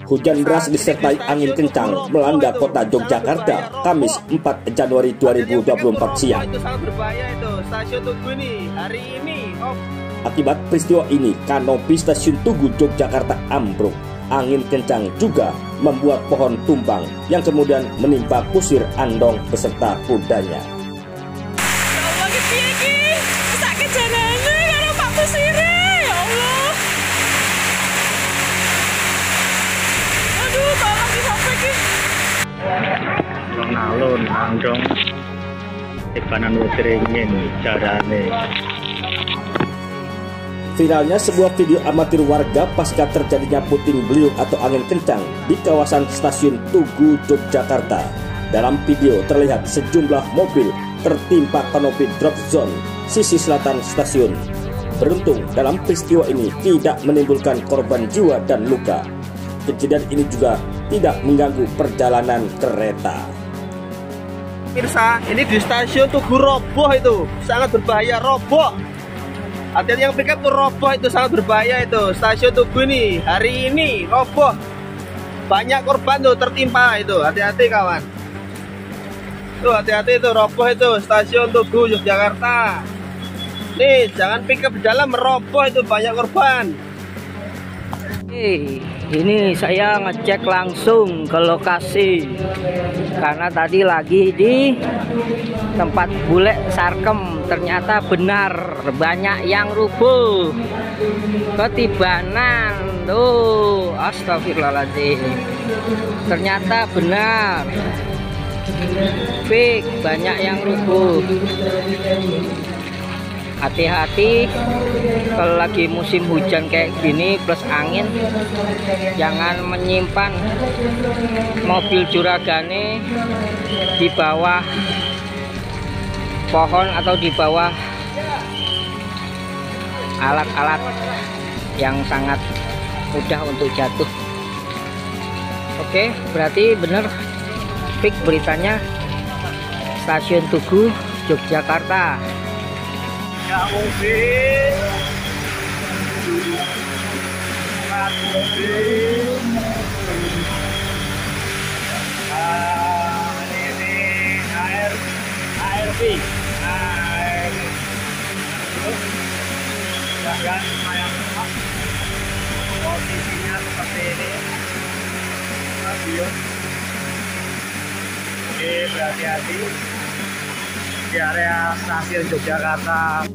Hujan deras disertai angin kencang melanda kota Yogyakarta Kamis 4 Januari 2024 siang. Itu sangat berbahaya itu, stasiun Tugu ini hari ini. Akibat peristiwa ini, kanopi stasiun Tugu Yogyakarta ambruk. Angin kencang juga membuat pohon tumbang yang kemudian menimpa kusir Andong beserta kudanya. Alun Andong Ibanan Wetringin jarane. Viralnya sebuah video amatir warga pasca terjadinya puting beliung atau angin kencang di kawasan stasiun Tugu Yogyakarta. Dalam video terlihat sejumlah mobil tertimpa kanopi drop zone sisi selatan stasiun. Beruntung dalam peristiwa ini tidak menimbulkan korban jiwa dan luka. Kejadian ini juga tidak mengganggu perjalanan kereta. Mirsa, ini di stasiun Tugu roboh itu, sangat berbahaya, roboh. Hati-hati yang pickup tuh roboh itu, sangat berbahaya itu. Stasiun Tugu ini hari ini roboh, banyak korban tuh tertimpa itu, hati-hati kawan. Tuh hati-hati itu roboh itu stasiun Tugu Yogyakarta. Nih jangan pickup di dalam meroboh itu, banyak korban. Ini saya ngecek langsung ke lokasi karena tadi lagi di tempat bule Sarkem, ternyata benar banyak yang rubuh ketibanan tuh. Astagfirullahaladzim, ternyata benar fake, banyak yang rubuh. Hati-hati kalau lagi musim hujan kayak gini plus angin, jangan menyimpan mobil juragane di bawah pohon atau di bawah alat-alat yang sangat mudah untuk jatuh. Oke, berarti bener fix beritanya stasiun Tugu Yogyakarta. Ya mobil, ini ARV, ya lumayan posisinya seperti ini, stasiun. Oke, berhati-hati di area stasiun Yogyakarta.